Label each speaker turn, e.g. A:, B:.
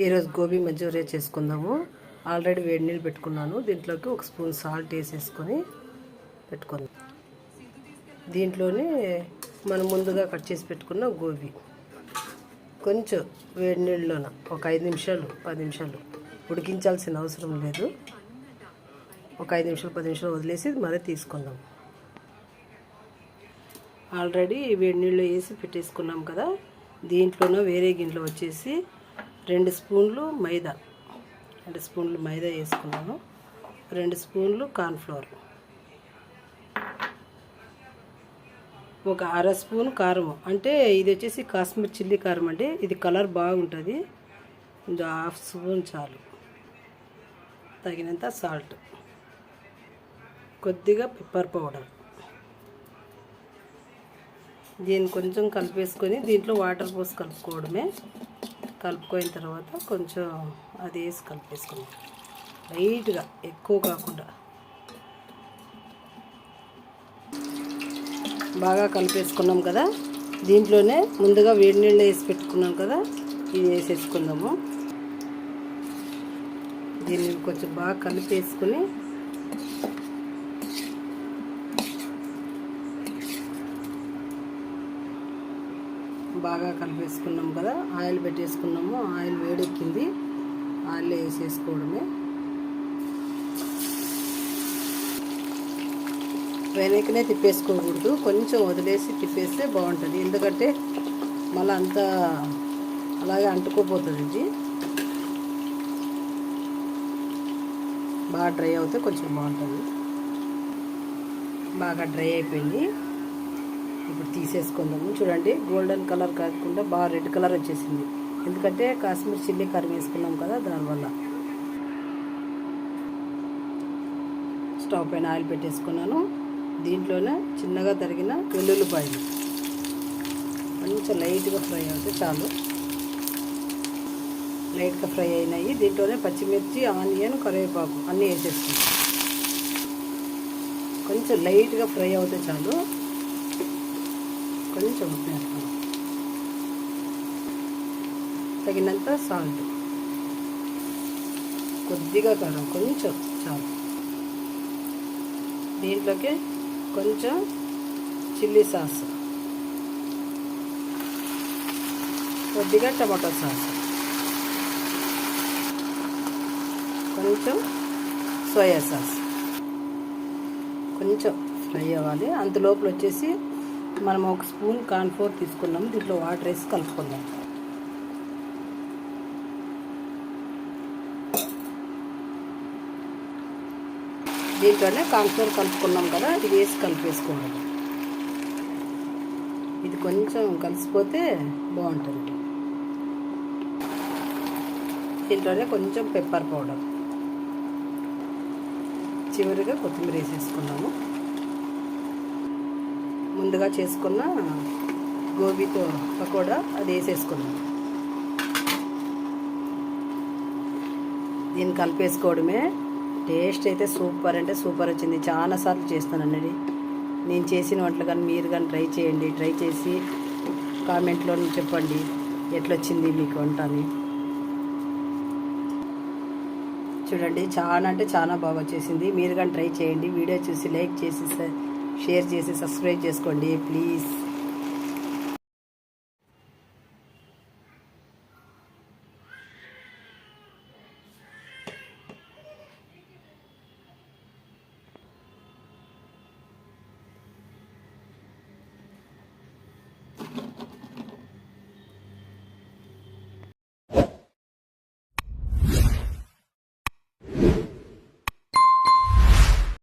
A: ఈరోజు గోబీ మంచూరియా చేసుకుందాము. ఆల్రెడీ వేడి నీళ్ళు పెట్టుకున్నాను. దీంట్లోకి 1 స్పూన్ సాల్ట్ వేసేసుకొని పెట్టుకుందాం. దీంట్లోనే మనం ముందుగా కట్ చేసి పెట్టుకున్న గోబీ కొంచెం వేడి నీళ్ళలోన ఒక 5 నిమిషాలు 10 నిమిషాలు ఉడికించాల్సిన అవసరం లేదు. ఒక 5 నిమిషాలు 10 నిమిషాలు వదిలేసి మరీ తీసుకుందాం. ఆల్రెడీ వేడి నీళ్ళు వేసి పెట్టేసుకున్నాం కదా. దీంట్లోనూ వేరే గిన్నెలో వచ్చేసి 2 స్పూన్లు మైదా, 2 స్పూన్లు మైదా వేసుకున్నాను. 2 స్పూన్లు కార్న్ఫ్లోర్, ఒక 1/2 స్పూన్ కారం, అంటే ఇది వచ్చేసి కాశ్మీర్ చిల్లీ కారం అండి. ఇది కలర్ బాగుంటుంది. ఇంకా 1/2 స్పూన్ చాలు. తగినంత సాల్ట్, కొద్దిగా పెప్పర్ పౌడర్. దీన్ని కొంచెం కలిపేసుకొని దీంట్లో వాటర్ పోసి కలుపుకోవడమే. కలుపుకోయిన తర్వాత కొంచెం అది వేసి కలిపేసుకున్నాం లైట్గా, ఎక్కువ కాకుండా. బాగా కలిపేసుకున్నాం కదా. దీంట్లోనే ముందుగా వేడి నీళ్ళు వేసి పెట్టుకున్నాం కదా, ఇది వేసేసుకుందాము. దీన్ని కొంచెం బాగా కలిపేసుకుని బాగా కలిపేసుకున్నాం కదా. ఆయిల్ పెట్టేసుకున్నాము. ఆయిల్ వేడెక్కింది. ఆయిల్ వేసేసుకోవడమే. వెనకనే తిప్పేసుకోకూడదు, కొంచెం వదిలేసి తిప్పేస్తే బాగుంటుంది. ఎందుకంటే మళ్ళీ అంతా అలాగే అంటుకోపోతుంది. ఇది బాగా డ్రై అవుతే కొంచెం బాగుంటుంది. బాగా డ్రై అయిపోయింది. ఇప్పుడు తీసేసుకుందాము. చూడండి, గోల్డెన్ కలర్ కాకుండా బాగా రెడ్ కలర్ వచ్చేసింది. ఎందుకంటే కాశ్మీర్ చిల్లీ కారం వేసుకున్నాం కదా, దానివల్ల. స్టవ్ పైన ఆయిల్ పెట్టేసుకున్నాను. దీంట్లోనే చిన్నగా తరిగిన వెల్లుల్లిపాయలు కొంచెం లైట్గా ఫ్రై అవుతే చాలు. లైట్గా ఫ్రై అయినాయి. దీంట్లోనే పచ్చిమిర్చి, ఆనియన్, కరివేపాకు అన్నీ వేసేసుకుంటాం. కొంచెం లైట్గా ఫ్రై అవుతే చాలు. కొంచెం ఉప్పు వేస్తాం, తగినంత సాల్ట్, కొద్దిగా కారం, కొంచెం చాలు. దీంట్లోకి కొంచెం చిల్లీ సాస్, కొద్దిగా టమాటో సాస్, కొంచెం సోయా సాస్. కొంచెం ఫ్రై అవ్వాలి. అంతలోపల వచ్చేసి మనం 1 స్పూన్ కార్న్ఫ్లోర్ తీసుకున్నాము. దీంట్లో వాటర్ వేసి కలుపుకుందాం. దీంట్లోనే కార్న్ఫ్లోర్ కలుపుకున్నాం కదా, ఇది వేసి కలిపేసుకోవాలి. ఇది కొంచెం కలిసిపోతే బాగుంటుంది. దీంట్లోనే కొంచెం పెప్పర్ పౌడర్, చివరిగా కొత్తిమీర వేసేసుకున్నాము. ముందుగా చేసుకున్న గోబీతో పకోడా అది వేసేసుకున్నాం. దీన్ని కలిపేసుకోవడమే. టేస్ట్ అయితే సూపర్ అంటే సూపర్ వచ్చింది. చాలాసార్లు చేస్తానండి నేను చేసిన వంటలు. కానీ మీరు కానీ ట్రై చేయండి. ట్రై చేసి కామెంట్లో చెప్పండి ఎట్లొచ్చింది మీకు వంట అని. చూడండి, చాలా అంటే చాలా బాగా వచ్చేసింది. మీరు కానీ ట్రై చేయండి. వీడియో చూసి లైక్ చేసి షేర్ చేసి సబ్స్క్రైబ్ చేసుకోండి ప్లీజ్.